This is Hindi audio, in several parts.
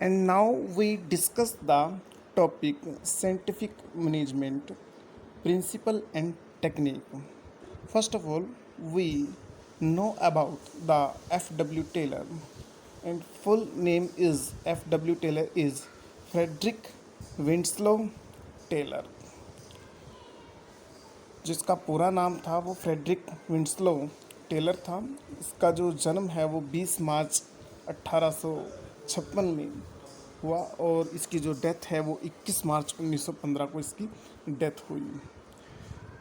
And now we discuss the topic scientific management principle and technique. First of all, we know about the F.W. Taylor, and full name is F.W. Taylor is Frederick Winslow Taylor, जिसका पूरा नाम था वो फ्रेडरिक विंस्लो टेलर था। इसका जो जन्म है वो 20 मार्च 1856 में हुआ और इसकी जो डेथ है वो 21 मार्च 1915 को इसकी डेथ हुई।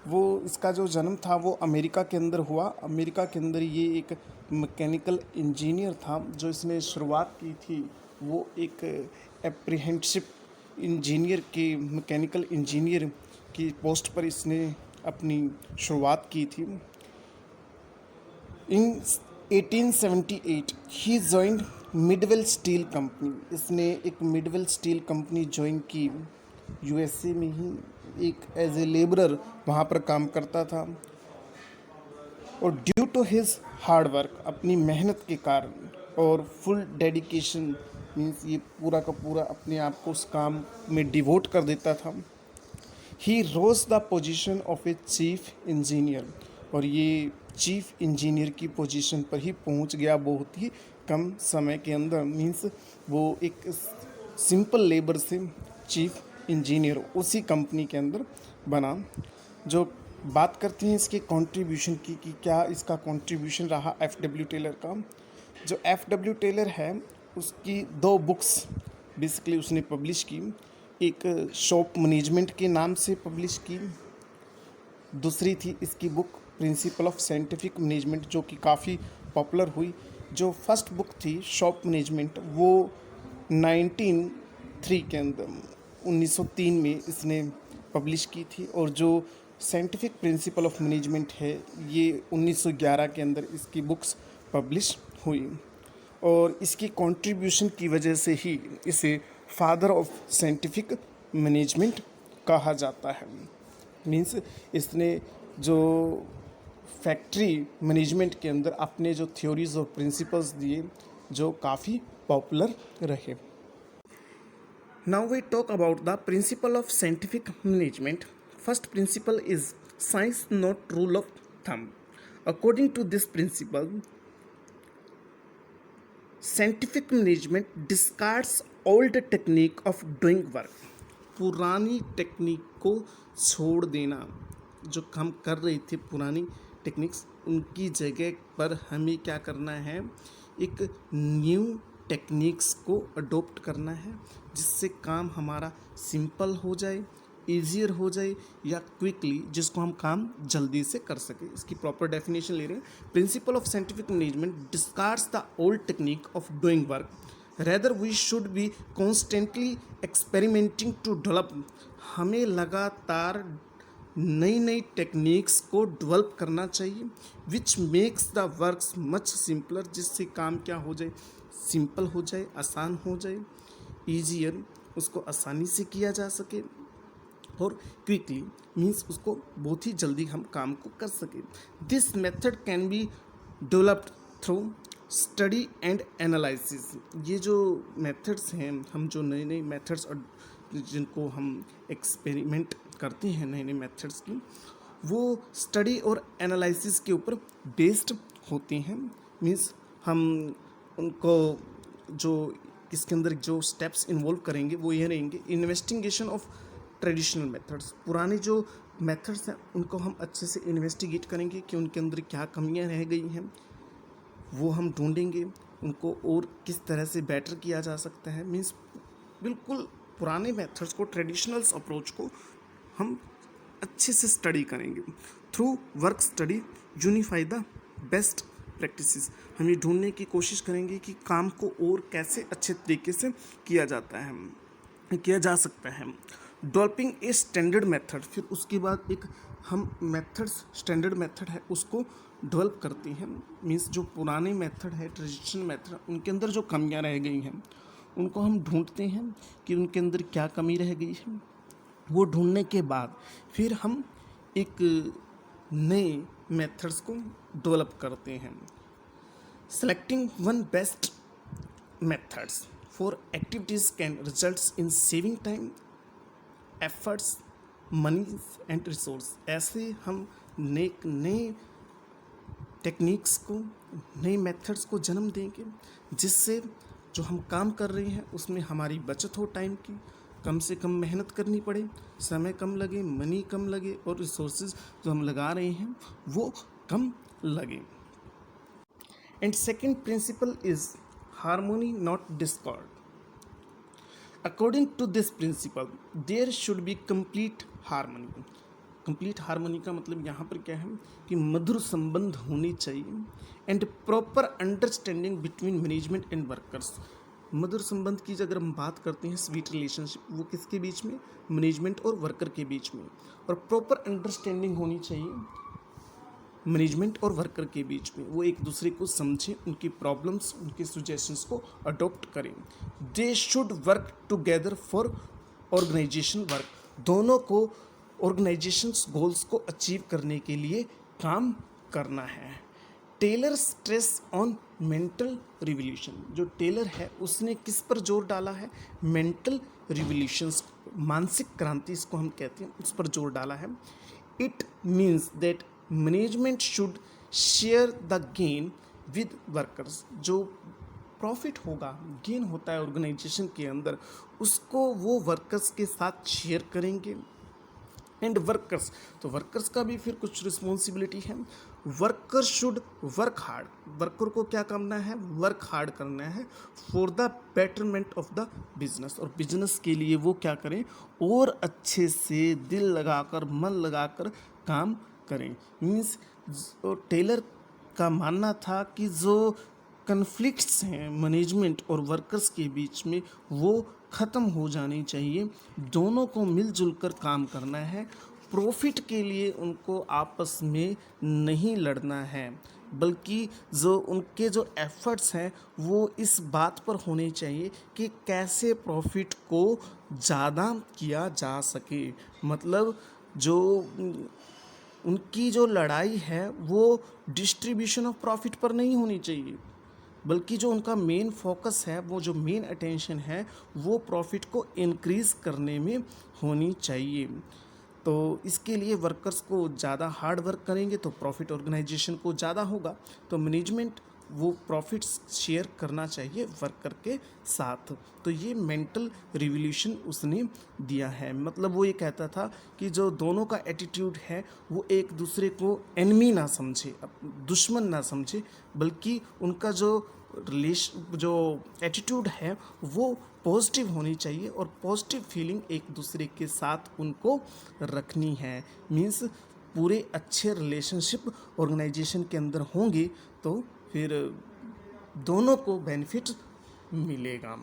वो इसका जो जन्म था वो अमेरिका के अंदर हुआ। अमेरिका के अंदर ये एक मैकेनिकल इंजीनियर था। जो इसने शुरुआत की थी वो एक अप्रीहेंसिव इंजीनियर की मैकेनिकल इंजीनियर की पोस्ट पर इसने अपनी शुरुआत की थी। इन 1878 ही जॉइंड मिडवेल स्टील कंपनी। इसने एक मिडवेल स्टील कंपनी ज्वाइन की। यूएसए में ही एक एज ए लेबरर वहाँ पर काम करता था और due to his hard work, अपनी मेहनत के कारण और फुल डेडिकेशन, मीन्स ये पूरा का पूरा अपने आप को उस काम में डिवोट कर देता था। He rose the position of a chief engineer, और ये चीफ इंजीनियर की पोजीशन पर ही पहुंच गया बहुत ही कम समय के अंदर। मीन्स वो एक सिंपल लेबर से चीफ इंजीनियर उसी कंपनी के अंदर बना। जो बात करते हैं इसके कंट्रीब्यूशन की कि क्या इसका कंट्रीब्यूशन रहा F.W. टेलर का। जो F.W. टेलर है उसकी 2 बुक्स बेसिकली उसने पब्लिश की। एक शॉप मैनेजमेंट के नाम से पब्लिश की, दूसरी थी इसकी book principal of scientific management, जो कि काफ़ी पॉपुलर हुई। जो फर्स्ट बुक थी शॉप मैनेजमेंट वो 1903 के अंदर 1903 में इसने पब्लिश की थी, और जो साइंटिफिक प्रिंसिपल ऑफ मैनेजमेंट है ये 1911 के अंदर इसकी बुक्स पब्लिश हुई। और इसकी कंट्रीब्यूशन की वजह से ही इसे फादर ऑफ साइंटिफिक मैनेजमेंट कहा जाता है। मीन्स इसने जो फैक्ट्री मैनेजमेंट के अंदर अपने जो थ्योरीज और प्रिंसिपल्स दिए जो काफ़ी पॉपुलर रहे। Now we talk about the principle of scientific management. First principle is science not rule of thumb. According to this principle, scientific management discards old technique of doing work. पुरानी टेक्निक को छोड़ देना, जो हम कर रहे थे पुरानी टेक्निक्स, उनकी जगह पर हमें क्या करना है, एक न्यू टेक्निक्स को अडोप्ट करना है जिससे काम हमारा सिंपल हो जाए, ईजियर हो जाए या क्विकली, जिसको हम काम जल्दी से कर सकें। इसकी प्रॉपर डेफिनेशन ले रहे हैं। Principle of scientific management discards the old technique of doing work, rather we should be constantly experimenting to develop. हमें लगातार नई नई टेक्निक्स को डेवलप करना चाहिए, which makes the works much simpler, जिससे काम क्या हो जाए, सिंपल हो जाए, आसान हो जाए, ईजियर, उसको आसानी से किया जा सके, और क्विकली मीन्स उसको बहुत ही जल्दी हम काम को कर सकें। This method can be developed through study and analysis. ये जो मेथड्स हैं, हम जो नए नए मेथड्स और जिनको हम एक्सपेरिमेंट करते हैं नए नए मेथड्स की, वो स्टडी और एनालिसिस के ऊपर बेस्ड होती हैं। मीन्स हम उनको जो इसके अंदर जो स्टेप्स इन्वॉल्व करेंगे वो ये रहेंगे। इन्वेस्टिगेशन ऑफ ट्रेडिशनल मेथड्स, पुराने जो मेथड्स हैं उनको हम अच्छे से इन्वेस्टिगेट करेंगे कि उनके अंदर क्या कमियां रह गई हैं, वो हम ढूंढेंगे उनको और किस तरह से बेटर किया जा सकता है। मीन्स बिल्कुल पुराने मेथड्स को, ट्रेडिशनल्स अप्रोच को हम अच्छे से स्टडी करेंगे। Through work study unify the best practices, हम ये ढूंढने की कोशिश करेंगे कि काम को और कैसे अच्छे तरीके से किया जा सकता है। डेवलपिंग ए स्टैंडर्ड मेथड, फिर उसके बाद एक हम मेथड्स, स्टैंडर्ड मेथड है उसको डेवलप करते हैं। मीन्स जो पुराने मेथड है, ट्रेडिशनल मेथड, उनके अंदर जो कमियां रह गई हैं उनको हम ढूंढते हैं कि उनके अंदर क्या कमी रह गई है। वो ढूंढने के बाद फिर हम एक नए मेथड्स को डेवलप करते हैं। Selecting one best methods, for activities can result in saving time, efforts, money and resource. ऐसे हम नए टेक्निक्स को, नए मेथड्स को जन्म देंगे जिससे जो हम काम कर रहे हैं उसमें हमारी बचत हो, टाइम की कम से कम मेहनत करनी पड़े, समय कम लगे, मनी कम लगे और रिसोर्सेज जो हम लगा रहे हैं वो कम लगे। And second principle is harmony not discord. According to this principle there should be complete harmony. Complete harmony का मतलब यहाँ पर क्या है कि मधुर संबंध होने चाहिए and proper understanding between management and workers. मधुर संबंध की अगर हम बात करते हैं, स्वीट रिलेशनशिप, वो किसके बीच में, मैनेजमेंट और वर्कर के बीच में, और प्रॉपर अंडरस्टैंडिंग होनी चाहिए मैनेजमेंट और वर्कर के बीच में। वो एक दूसरे को समझें, उनकी प्रॉब्लम्स, उनके सुजेशंस को अडॉप्ट करें। They should work together for organisation work. दोनों को ऑर्गेनाइजेशंस गोल्स को अचीव करने के लिए काम करना है। Taylor stress on mental revolution. जो टेलर है उसने किस पर जोर डाला है, मेंटल रिवोल्यूशंस, मानसिक क्रांति इसको हम कहते हैं, उस पर जोर डाला है। It means that management should share the gain with workers. जो प्रॉफिट होगा, गेन होता है ऑर्गेनाइजेशन के अंदर, उसको वो वर्कर्स के साथ शेयर करेंगे। एंड वर्कर्स, तो वर्कर्स का भी फिर कुछ रिस्पॉन्सिबिलिटी है। Worker should work hard. Worker को क्या करना है, वर्क हार्ड करना है for the betterment of the business. और बिजनेस के लिए वो क्या करें, और अच्छे से दिल लगाकर, मन लगाकर काम करें। मीन्स टेलर का मानना था कि जो कन्फ्लिक्ट्स हैं मैनेजमेंट और वर्कर्स के बीच में वो ख़त्म हो जानी चाहिए। दोनों को मिलजुल कर काम करना है। प्रॉफिट के लिए उनको आपस में नहीं लड़ना है, बल्कि जो उनके जो एफर्ट्स हैं वो इस बात पर होने चाहिए कि कैसे प्रॉफिट को ज़्यादा किया जा सके। मतलब जो उनकी जो लड़ाई है वो डिस्ट्रीब्यूशन ऑफ प्रॉफिट पर नहीं होनी चाहिए, बल्कि जो उनका मेन फोकस है, वो जो मेन अटेंशन है, वो प्रॉफिट को इंक्रीज़ करने में होनी चाहिए। तो इसके लिए वर्कर्स को ज़्यादा हार्ड वर्क करेंगे तो प्रॉफिट ऑर्गेनाइजेशन को ज़्यादा होगा। तो मैनेजमेंट वो प्रॉफिट्स शेयर करना चाहिए वर्कर के साथ। तो ये मेंटल रिवोल्यूशन उसने दिया है। मतलब वो ये कहता था कि जो दोनों का एटीट्यूड है वो एक दूसरे को एनिमी ना समझे, दुश्मन ना समझे, बल्कि उनका जो एटीट्यूड है वो पॉजिटिव होनी चाहिए और पॉजिटिव फीलिंग एक दूसरे के साथ उनको रखनी है। मीन्स पूरे अच्छे रिलेशनशिप ऑर्गेनाइजेशन के अंदर होंगे तो फिर दोनों को बेनिफिट मिलेगा।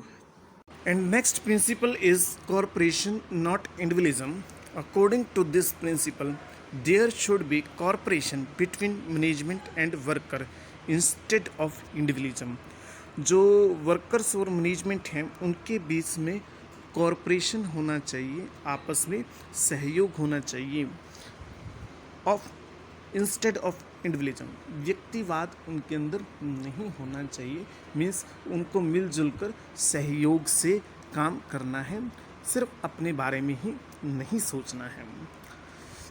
And next principle is corporation not individualism. According to this principle there should be corporation between management and worker instead of individualism. जो वर्कर्स और मैनेजमेंट हैं उनके बीच में कॉरपोरेशन होना चाहिए, आपस में सहयोग होना चाहिए, ऑफ इंस्टेड ऑफ इंडिविजुअलिज्म। व्यक्तिवाद उनके अंदर नहीं होना चाहिए। मीन्स उनको मिलजुल कर सहयोग से काम करना है, सिर्फ अपने बारे में ही नहीं सोचना है।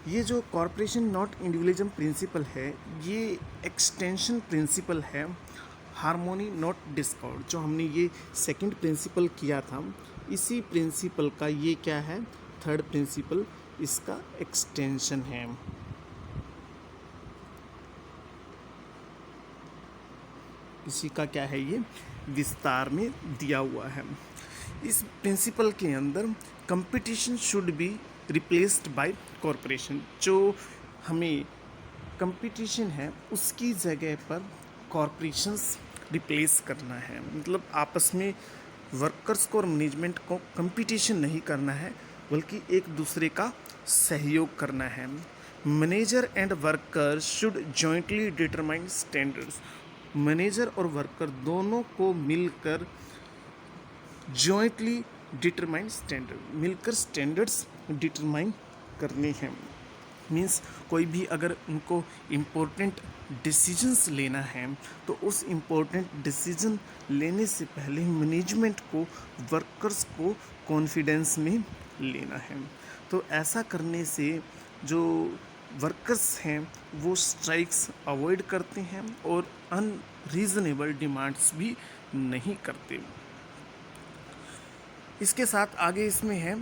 ये जो कॉरपोरेशन नॉट इंडिविजुअलिज्म प्रिंसिपल है, ये एक्सटेंशन प्रिंसिपल है हार्मोनी नॉट डिस्कॉर्ड। जो हमने ये सेकंड प्रिंसिपल किया था, इसी प्रिंसिपल का ये क्या है, थर्ड प्रिंसिपल, इसका एक्सटेंशन है। इसी का क्या है, ये विस्तार में दिया हुआ है। इस प्रिंसिपल के अंदर competition should be replaced by corporation. जो हमें कंपटीशन है उसकी जगह पर कॉरपोरेशंस रिप्लेस करना है। मतलब आपस में वर्कर्स को और मैनेजमेंट को कंपटीशन नहीं करना है, बल्कि एक दूसरे का सहयोग करना है। Manager and worker should jointly determine standards. Manager और वर्कर दोनों को मिलकर जॉइंटली डिटरमाइन स्टैंडर्ड, मिलकर स्टैंडर्ड्स डिटरमाइन करने हैं। मीन्स कोई भी अगर उनको इम्पोर्टेंट डिसीजंस लेना है तो उस इम्पोर्टेंट डिसीजन लेने से पहले मैनेजमेंट को वर्कर्स को कॉन्फिडेंस में लेना है। तो ऐसा करने से जो वर्कर्स हैं वो स्ट्राइक्स अवॉइड करते हैं और अनरीजनेबल डिमांड्स भी नहीं करते। इसके साथ आगे इसमें है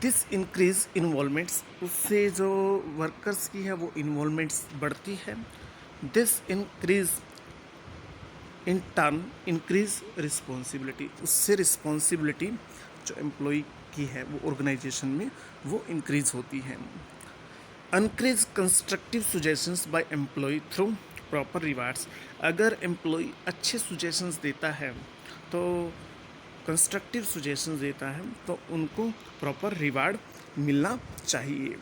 दिस इंक्रीज इन्वॉल्वमेंट्स, उससे जो वर्कर्स की है वो इन्वॉल्वमेंट्स बढ़ती है। This increase in turn increase responsibility, उससे रिस्पॉन्सिबिलिटी जो एम्प्लॉय की है वो ऑर्गेनाइजेशन में वो इंक्रीज होती है। Encourage constructive suggestions by employee through proper rewards, अगर एम्प्लॉय अच्छे सुजेशंस देता है तो कंस्ट्रक्टिव सुजेशंस देता है तो उनको प्रॉपर रिवार्ड मिलना चाहिए।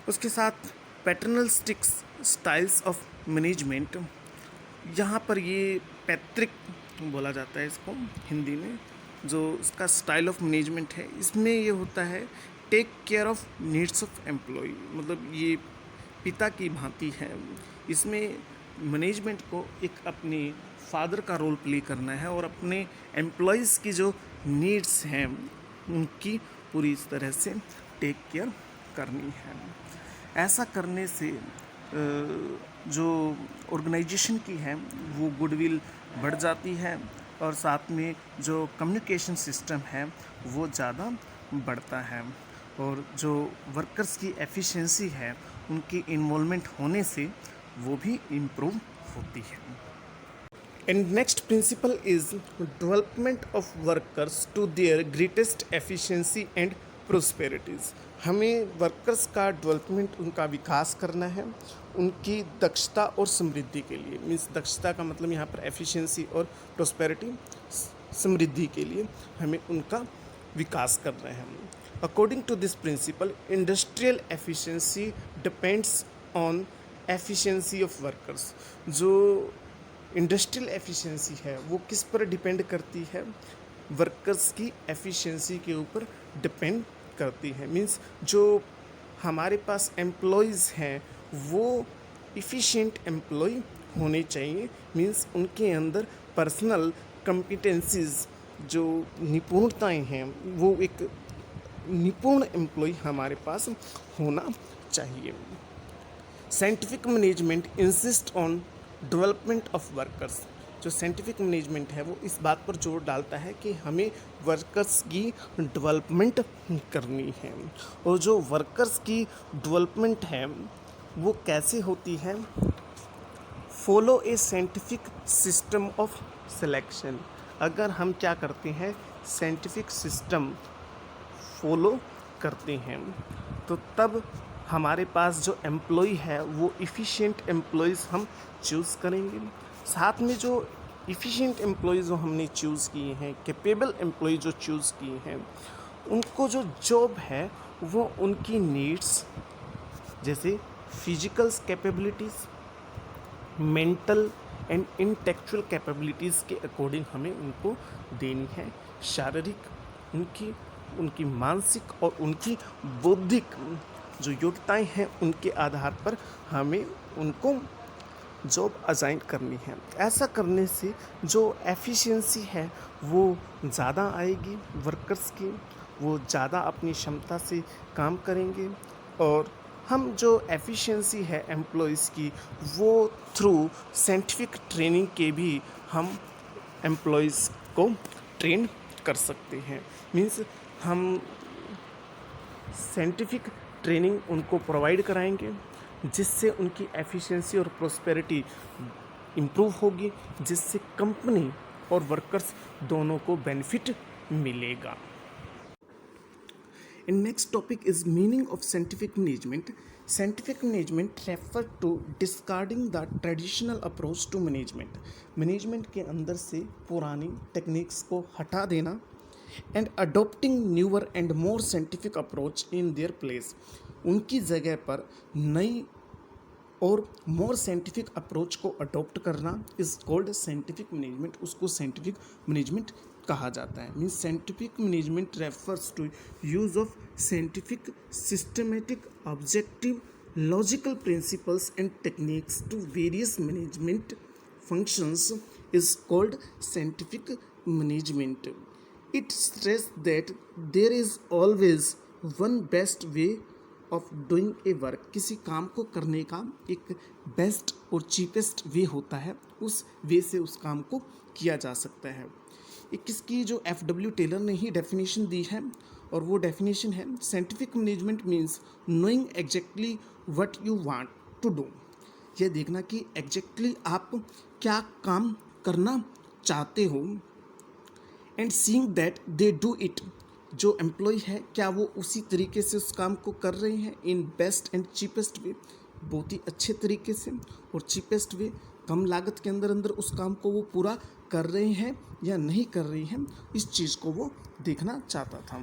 उसके साथ पैटर्नलिस्टिक स्टाइल्स ऑफ मैनेजमेंट, यहाँ पर ये पैतृक बोला जाता है इसको हिंदी में, जो इसका स्टाइल ऑफ मैनेजमेंट है इसमें ये होता है take care of needs of employ, मतलब ये पिता की भांति है। इसमें मैनेजमेंट को एक अपने फादर का रोल प्ले करना है और अपने एम्प्लॉयज़ की जो नीड्स हैं उनकी पूरी इस तरह से टेक केयर करनी है। ऐसा करने से जो ऑर्गेनाइजेशन की है वो गुडविल बढ़ जाती है और साथ में जो कम्युनिकेशन सिस्टम है वो ज़्यादा बढ़ता है और जो वर्कर्स की एफिशिएंसी है उनकी इन्वॉल्वमेंट होने से वो भी इम्प्रूव होती है। And next principle is development of workers to their greatest efficiency and prosperities. हमें वर्कर्स का डेवलपमेंट, उनका विकास करना है उनकी दक्षता और समृद्धि के लिए। मीन्स दक्षता का मतलब यहाँ पर एफिशिएंसी और प्रोस्पेरिटी, समृद्धि के लिए हमें उनका विकास कर रहे हैं। According to this principle industrial efficiency depends on efficiency of workers. जो इंडस्ट्रियल एफिशिएंसी है वो किस पर डिपेंड करती है? वर्कर्स की एफिशिएंसी के ऊपर डिपेंड करती है। मींस जो हमारे पास एम्प्लॉयज़ हैं वो इफ़िशिएंट एम्प्लॉय होने चाहिए। मींस उनके अंदर पर्सनल कॉम्पिटेंसीज, जो निपुणताएं हैं वो एक निपुण एम्प्लॉय हमारे पास होना चाहिए। Scientific management insist on development of workers. जो साइंटिफिक मैनेजमेंट है वो इस बात पर जोर डालता है कि हमें वर्कर्स की डेवलपमेंट करनी है। और जो वर्कर्स की डेवलपमेंट है वो कैसे होती है? Follow A scientific system of selection. अगर हम क्या करते हैं, साइंटिफिक सिस्टम फॉलो करते हैं तो तब हमारे पास जो एम्प्लॉय है वो इफ़िशिएंट एम्प्लॉयज़ हम चूज़ करेंगे। साथ में जो इफ़िशिएंट एम्प्लॉय जो हमने चूज़ किए हैं, कैपेबल एम्प्लॉय जो चूज़ किए हैं, उनको जो जॉब है वो उनकी नीड्स जैसे physical capabilities, mental and intellectual capabilities के अकॉर्डिंग हमें उनको देनी है। शारीरिक उनकी मानसिक और उनकी बौद्धिक जो योग्यताएं हैं उनके आधार पर हमें उनको जॉब असाइन करनी है। ऐसा करने से जो एफिशिएंसी है वो ज़्यादा आएगी वर्कर्स की, वो ज़्यादा अपनी क्षमता से काम करेंगे और हम जो एफिशिएंसी है एम्प्लॉयज़ की वो थ्रू साइंटिफिक ट्रेनिंग के भी हम एम्प्लॉयज़ को ट्रेन कर सकते हैं। मीन्स हम साइंटिफिक ट्रेनिंग उनको प्रोवाइड कराएंगे जिससे उनकी एफिशिएंसी और प्रोस्पेरिटी इम्प्रूव होगी, जिससे कंपनी और वर्कर्स दोनों को बेनिफिट मिलेगा। And next topic is meaning of scientific management. Scientific management refer to discarding the traditional approach to management. Management के अंदर से पुरानी टेक्निक्स को हटा देना and adopting newer and more scientific approach in their place. उनकी जगह पर नई और मोर साइंटिफिक अप्रोच को अडॉप्ट करना इज़ कॉल्ड साइंटिफिक मैनेजमेंट। उसको साइंटिफिक मैनेजमेंट कहा जाता है। Means scientific management refers to use of scientific systematic objective logical principles and techniques to various management functions is called scientific management. It stresses that there is always one best way of doing a work. किसी काम को करने का एक बेस्ट और चीपेस्ट वे होता है, उस वे से उस काम को किया जा सकता है. एक किसकी जो F.W. टेलर ने ही डेफिनेशन दी है, और वो डेफिनेशन है scientific management means knowing exactly what you want to do. यह देखना कि एग्जैक्टली आप क्या काम करना चाहते हो, and seeing that they do it. जो एम्प्लॉय है क्या वो उसी तरीके से उस काम को कर रहे हैं in best and cheapest way, बहुत ही अच्छे तरीके से और चीपेस्ट वे, कम लागत के अंदर उस काम को वो पूरा कर रहे हैं या नहीं कर रहे हैं, इस चीज़ को वो देखना चाहता था.